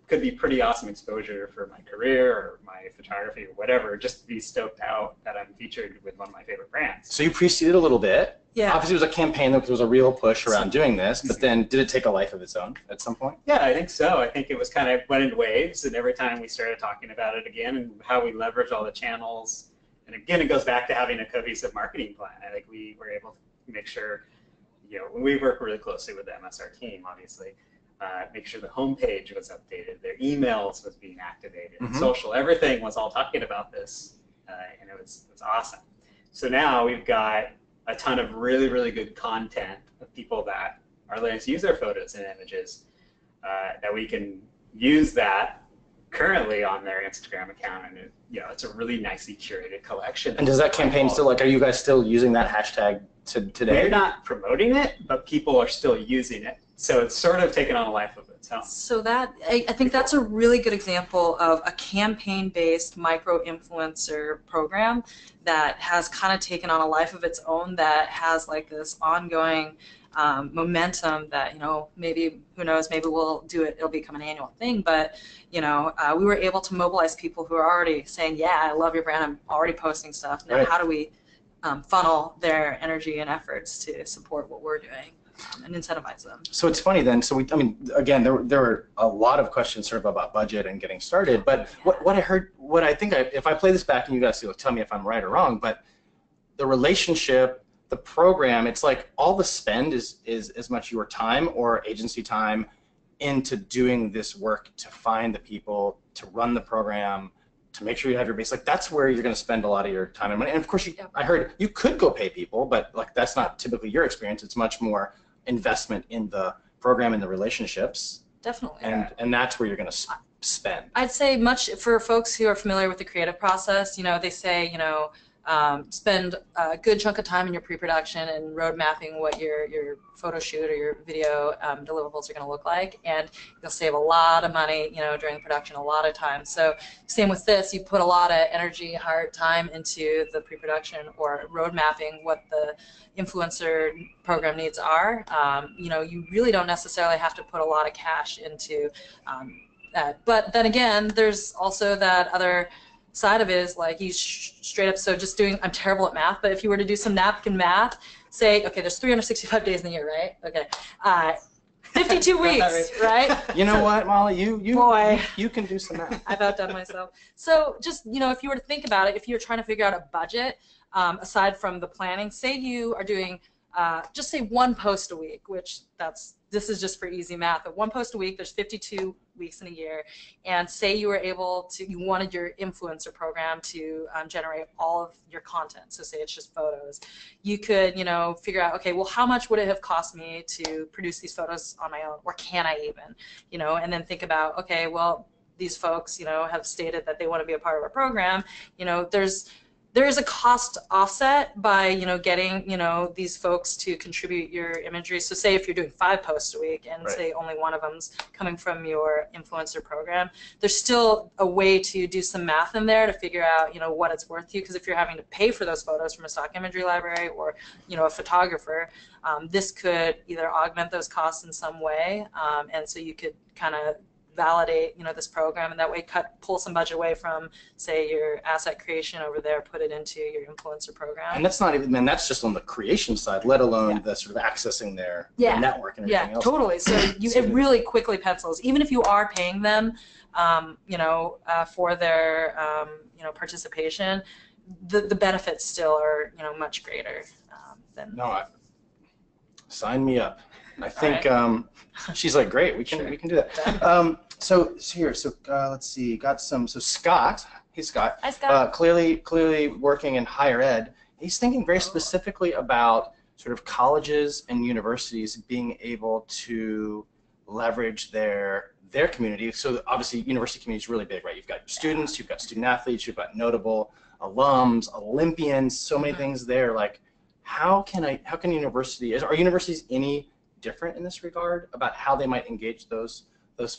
could be pretty awesome exposure for my career or my photography or whatever, just to be stoked out that I'm featured with one of my favorite brands. So you preceded a little bit. Yeah. Obviously it was a campaign, there was a real push around doing this, but then did it take a life of its own at some point? Yeah, I think so. I think it was kind of went in waves, and every time we started talking about it again and how we leverage all the channels, and again, it goes back to having a cohesive marketing plan. I think we were able to make sure, you know, we work really closely with the MSR team, obviously, make sure the homepage was updated, their emails was being activated, social, everything was all talking about this, and it was awesome. So now we've got a ton of really, really good content of people that are letting us use their photos and images, that we can use that currently on their Instagram account, and you know, it's a really nicely curated collection. And does that campaign still, like, are you guys still using that hashtag today? We're not promoting it, but people are still using it. So it's sort of taken on a life of its own. So that, I think that's a really good example of a campaign-based micro-influencer program that has kind of taken on a life of its own, that has like this ongoing momentum that, you know, maybe, who knows, maybe we'll do it, it'll become an annual thing, but, you know, we were able to mobilize people who are already saying, yeah, I love your brand, I'm already posting stuff. Now, how do we funnel their energy and efforts to support what we're doing? And incentivize them. So it's funny then. So I mean, again, there were a lot of questions sort of about budget and getting started. But what I heard, if I play this back and you guys tell me if I'm right or wrong, but the relationship, the program, it's like all the spend is as much your time or agency time into doing this work to find the people, to run the program, to make sure you have your base. Like that's where you're going to spend a lot of your time and money. And of course, I heard you could go pay people, but like that's not typically your experience. It's much more investment in the program and the relationships. Definitely. And that's where you're going to spend. I'd say much for folks who are familiar with the creative process, you know, they say, you know, spend a good chunk of time in your pre-production and road mapping what your photo shoot or your video deliverables are going to look like, and you'll save a lot of money, you know, during the production, a lot of time. So same with this, you put a lot of energy, heart, time into the pre-production or road mapping what the influencer program needs are. You know, you really don't necessarily have to put a lot of cash into that. But then again, there's also that other side of it is like you straight up, so just doing, I'm terrible at math, but if you were to do some napkin math, say, okay, there's 365 days in the year, right? Okay. 52 weeks, right? You know what, Molly? You can do some math. I've outdone myself. So just, you know, if you were to think about it, if you're trying to figure out a budget, aside from the planning, say you are doing, just say one post a week, which this is just for easy math, but one post a week, there's 52 weeks in a year, and say you wanted your influencer program to generate all of your content, so say it's just photos, you could, you know, figure out, okay, well, how much would it have cost me to produce these photos on my own, or can I even, you know, and then think about, okay, well, these folks, you know, have stated that they want to be a part of our program, you know, there's there is a cost offset by, you know, getting, you know, these folks to contribute your imagery. So say if you're doing 5 posts a week and Right. say only one of them's coming from your influencer program, there's still a way to do some math in there to figure out, you know, what it's worth to you. Because if you're having to pay for those photos from a stock imagery library or, you know, a photographer, this could either augment those costs in some way, and so you could kind of validate, you know, this program, and that way pull some budget away from, say, your asset creation over there, put it into your influencer program. And that's not even, and that's just on the creation side, let alone Yeah. the sort of accessing their Yeah. network and everything Yeah, else. totally. So it really quickly pencils, even if you are paying them, you know, for their, you know, participation, the benefits still are, you know, much greater than. No, sign me up. I think Right. she's like, great, we can Sure. we can do that. So here, let's see, got some. So Scott, he's Scott. Hi, Scott. Clearly working in higher ed. He's thinking very specifically about sort of colleges and universities being able to leverage their community. So obviously, university community is really big, right? You've got students, you've got student athletes, you've got notable alums, Olympians, so many things there. Like, how can are universities any different in this regard about how they might engage those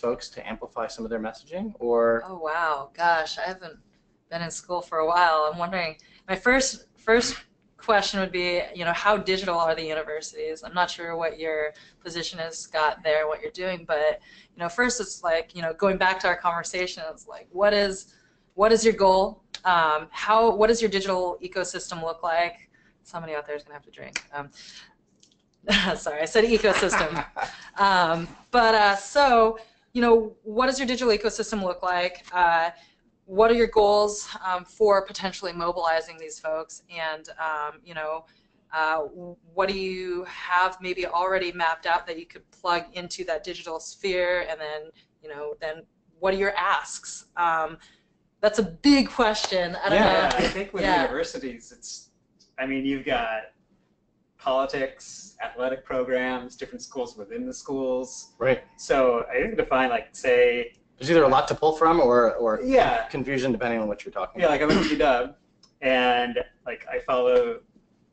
folks to amplify some of their messaging? Or Oh wow, gosh, I haven't been in school for a while. I'm wondering. My first question would be, you know, how digital are the universities? I'm not sure what your position is, Scott, there, what you're doing, but you know, first it's like, you know, going back to our conversation, it's like, what is your goal? What does your digital ecosystem look like? Somebody out there is gonna have to drink. Sorry, I said ecosystem. So, you know, what does your digital ecosystem look like? What are your goals for potentially mobilizing these folks? And, you know, what do you have maybe already mapped out that you could plug into that digital sphere? And then, you know, what are your asks? That's a big question. I don't know. Yeah, I think with universities, I mean, you've got politics, athletic programs, different schools within the schools. right, So I think to find, like, say, there's either a lot to pull from or yeah, confusion depending on what you're talking yeah, about. like I went to UW, and like I follow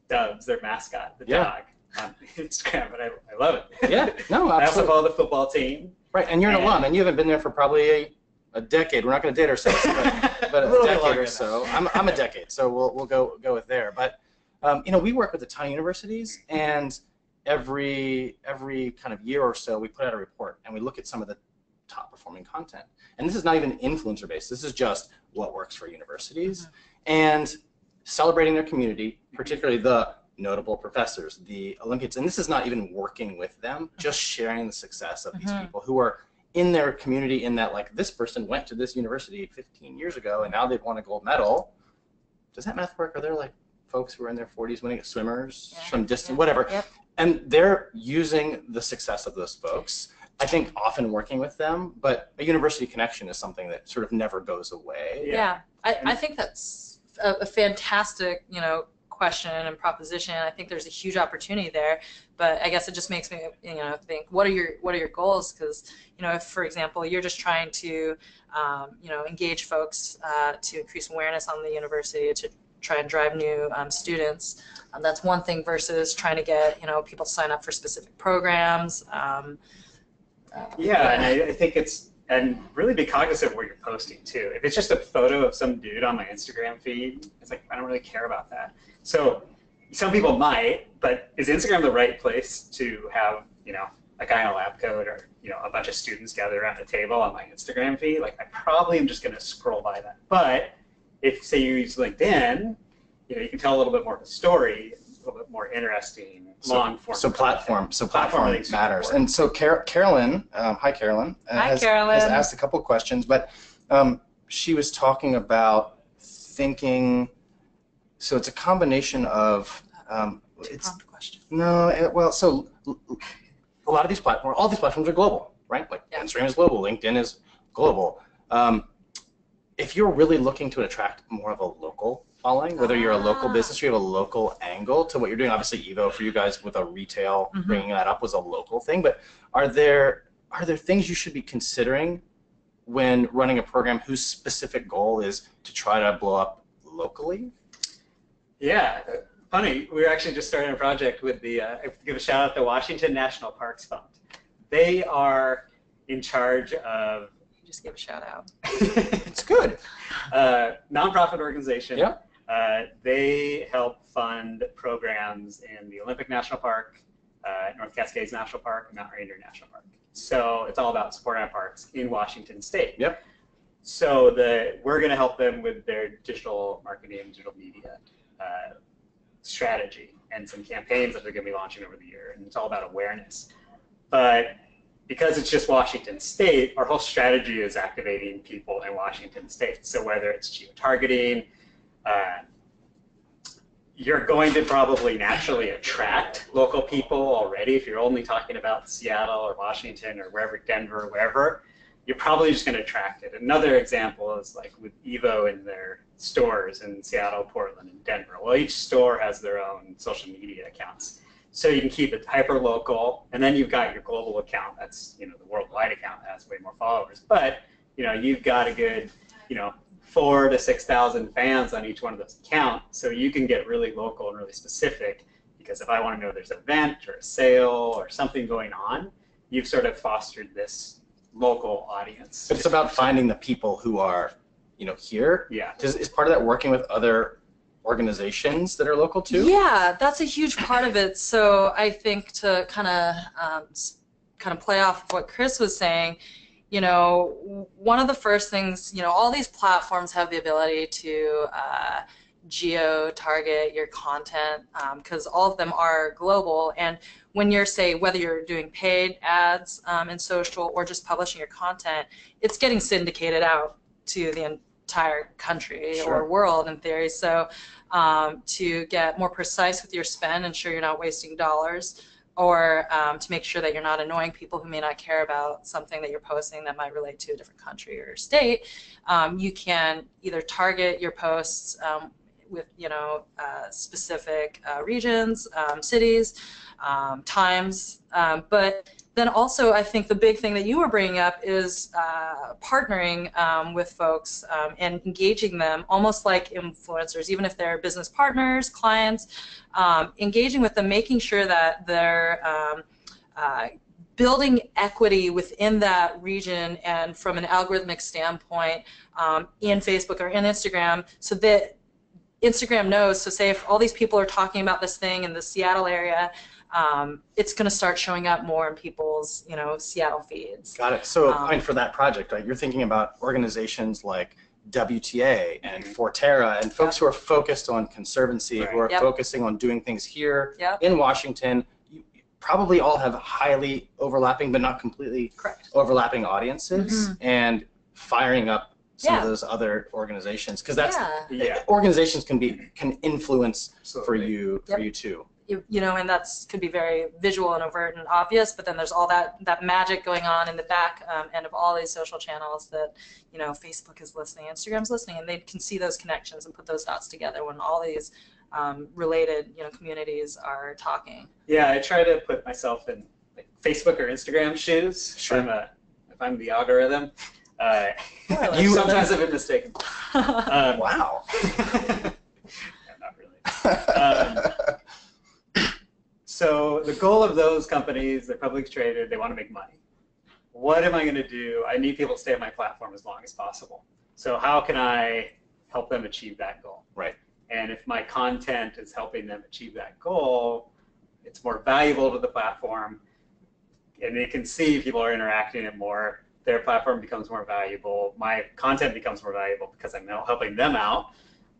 Dubs, their mascot, the dog, on Instagram, and I love it. Yeah, no, I also absolutely. follow the football team. Right, and you're an alum, and you haven't been there for probably a decade. We're not going to date ourselves, but A a little bit decade longer or than so. that. I'm a decade, so we'll go with there. But you know, we work with a ton of universities, and every kind of year or so, we put out a report and we look at some of the top performing content. And this is not even influencer based. This is just what works for universities and celebrating their community, particularly the notable professors, the Olympians. And this is not even working with them, just sharing the success of these people who are in their community, in that, like, this person went to this university 15 years ago and now they've won a gold medal. Does that math work? Are there like folks who are in their 40s winning, swimmers from distance, whatever? Yep. And they're using the success of those folks, I think, often working with them, but a university connection is something that sort of never goes away. Yeah, I think that's a fantastic, you know, question and proposition. I think there's a huge opportunity there, but I guess it just makes me, you know, think, what are your goals? Because, you know, if, for example, you're just trying to, you know, engage folks to increase awareness on the university, to try and drive new students, that's one thing, versus trying to get, you know, people to sign up for specific programs. Yeah, and I think and really be cognizant of what you're posting too. If it's just a photo of some dude on my Instagram feed, it's like, I don't really care about that. So some people might, but is Instagram the right place to have, you know, a guy in a lab coat or, you know, a bunch of students gathered around a table on my Instagram feed? Like, I probably am just going to scroll by that. But if, say, you use LinkedIn, you know, you can tell a little bit more of a story, a little bit more interesting, long form. So platform matters. Important. And so Carolyn, hi Carolyn, has asked a couple of questions, but she was talking about thinking. So it's a combination of so a lot of these platforms, all these platforms are global, right? Like Instagram is global, LinkedIn is global. If you're really looking to attract more of a local following, whether you're a local business or you have a local angle to what you're doing, obviously Evo for you guys with a retail, bringing that up was a local thing, but are there things you should be considering when running a program whose specific goal is to try to blow up locally? Yeah, funny. We were actually just starting a project with the, I have to give a shout out to the Washington National Parks Fund. They are in charge of. Just give a shout out. It's good. Nonprofit organization. Yeah. They help fund programs in the Olympic National Park, North Cascades National Park, and Mount Rainier National Park. So it's all about supporting our parks in Washington State. Yep. So we're going to help them with their digital marketing and digital media strategy and some campaigns that they're going to be launching over the year. And it's all about awareness. But because it's just Washington State, our whole strategy is activating people in Washington State. So whether it's geo-targeting, you're going to probably naturally attract local people already. If you're only talking about Seattle or Washington or wherever, Denver, wherever, you're probably just going to attract it. Another example is like with Evo in their stores in Seattle, Portland, and Denver. Well, each store has their own social media accounts. So you can keep it hyper local, and then you've got your global account. That's, the worldwide account that has way more followers. But, you've got a good, 4,000 to 6,000 fans on each one of those accounts. So you can get really local and really specific, because if I want to know there's an event or a sale or something going on, you've sort of fostered this local audience. But it's about finding the people who are, here. Yeah. Is part of that working with other organizations that are local too? Yeah, that's a huge part of it. So I think to kind of play off what Chris was saying, one of the first things, all these platforms have the ability to geo-target your content because all of them are global. And when you're, whether you're doing paid ads in social or just publishing your content, it's getting syndicated out to the entire country or world in theory. So to get more precise with your spend, ensure you're not wasting dollars, or to make sure that you're not annoying people who may not care about something that you're posting that might relate to a different country or state, you can either target your posts with specific regions, cities, times, but then also I think the big thing that you were bringing up is partnering with folks and engaging them almost like influencers, even if they're business partners, clients, engaging with them, making sure that they're building equity within that region and from an algorithmic standpoint in Facebook or in Instagram, so that Instagram knows, so say if all these people are talking about this thing in the Seattle area, it's going to start showing up more in people's, Seattle feeds. Got it. So, for that project, right, you're thinking about organizations like WTA and Forterra and folks who are focused on conservancy, who are focusing on doing things here in Washington. You probably all have highly overlapping, but not completely overlapping audiences, and firing up some of those other organizations, because that's organizations can influence for you too. And that's could be very visual and overt and obvious, but then there's all that magic going on in the back end of all these social channels that, Facebook is listening, Instagram's listening, and they can see those connections and put those dots together when all these related, communities are talking. Yeah, I try to put myself in like Facebook or Instagram shoes. If I'm the algorithm. Sometimes I've been mistaken. Wow. Yeah, not really. So the goal of those companies, they're publicly traded, they want to make money. What am I going to do? I need people to stay on my platform as long as possible. So how can I help them achieve that goal? Right. And if my content is helping them achieve that goal, it's more valuable to the platform, and they can see people are interacting it more. Their platform becomes more valuable. My content becomes more valuable because I'm now helping them out.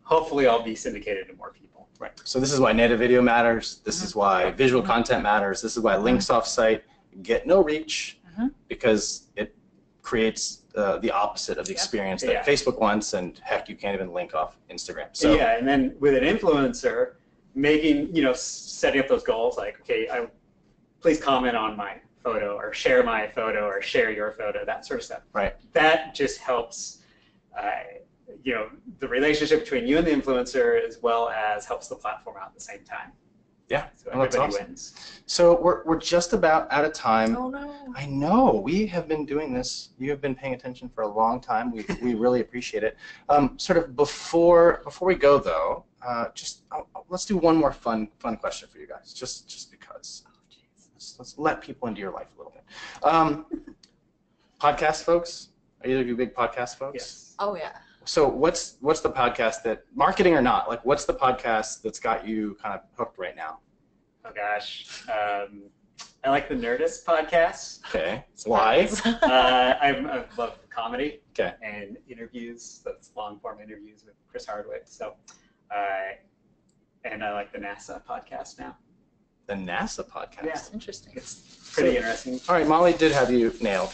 Hopefully I'll be syndicated to more people. Right. So this is why native video matters. This is why visual content matters. This is why links off site get no reach, because it creates the opposite of the experience that Facebook wants, and heck, you can't even link off Instagram. So and then with an influencer, making, setting up those goals, like, okay, please comment on my photo, or share my photo, or share your photo, that sort of stuff. Right. That just helps, the relationship between you and the influencer, as well as helps the platform out at the same time. Yeah, So well, that's everybody awesome. wins. So we're just about out of time. Oh no. I know we have been doing this. You have been paying attention for a long time. We really appreciate it. Sort of before we go though, let's do one more fun question for you guys. Just because. Oh, jeez. Let's let people into your life a little bit. Podcast folks, are either of you big podcast folks? Yes. Oh yeah. So what's the podcast that, marketing or not, like what's the podcast that's got you kind of hooked right now? Oh gosh. I like the Nerdist podcast. Okay. Why? I love comedy Okay. and interviews. That's long form interviews with Chris Hardwick. So, and I like the NASA podcast now. The NASA podcast. Yeah. Interesting. It's pretty interesting. All right, Molly did have you nailed.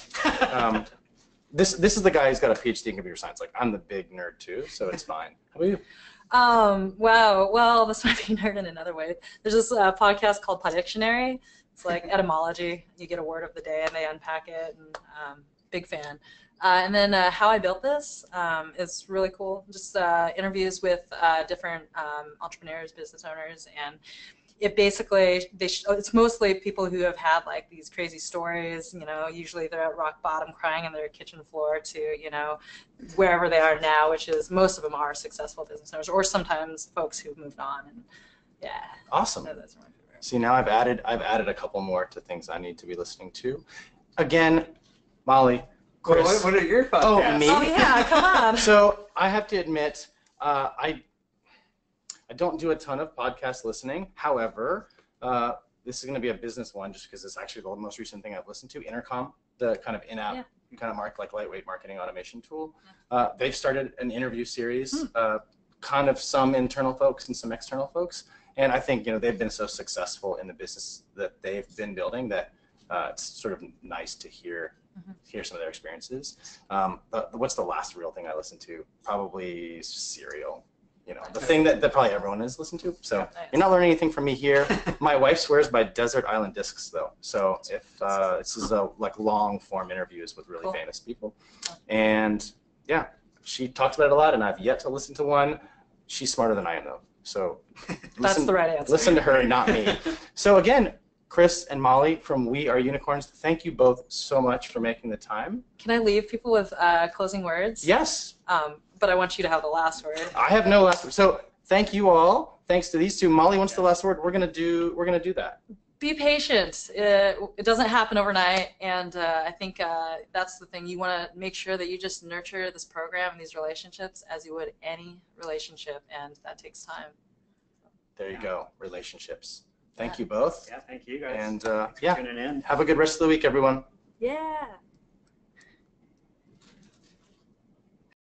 This is the guy who's got a PhD in computer science. Like, I'm the big nerd too, so it's fine. How about you? Wow. Well, this might be nerd in another way. There's this podcast called Podictionary. It's like etymology. You get a word of the day and they unpack it. And big fan. And then How I Built This is really cool. Just interviews with different entrepreneurs, business owners, and it basically it's mostly people who have had like these crazy stories. You know, usually they're at rock bottom, crying on their kitchen floor, to wherever they are now, which is most of them are successful business owners, or sometimes folks who've moved on. And yeah, Awesome. that's my favorite. See, now I've added a couple more to things I need to be listening to. Again, Molly, Chris. What are your podcasts? Oh, me? Oh yeah, come on. So I have to admit, I don't do a ton of podcast listening. However, this is going to be a business one just because it's actually the most recent thing I've listened to. Intercom, the kind of in-app kind of like lightweight marketing automation tool. They've started an interview series, kind of some internal folks and some external folks. And I think they've been so successful in the business that they've been building that it's sort of nice to hear some of their experiences. What's the last real thing I listened to? Probably Serial. The thing that probably everyone has listened to. So you're not learning anything from me here. My wife swears by Desert Island Discs, though. So if this is like long form interviews with really famous people, and yeah, she talks about it a lot, and I've yet to listen to one. She's smarter than I am, though. So That's the right answer. Listen to her, not me. So again, Chris and Molly from We Are Unicorns, thank you both so much for making the time. Can I leave people with closing words? Yes. But I want you to have the last word. I have no last word. So thank you all. Thanks to these two. Molly, what's the last word? We're gonna do that. Be patient. It doesn't happen overnight, and I think that's the thing. You want to make sure that you just nurture this program and these relationships as you would any relationship, and that takes time. There you go. Relationships. Thank you both. Yeah, thank you guys. And Thanks for tuning in. have a good rest of the week, everyone. Yeah.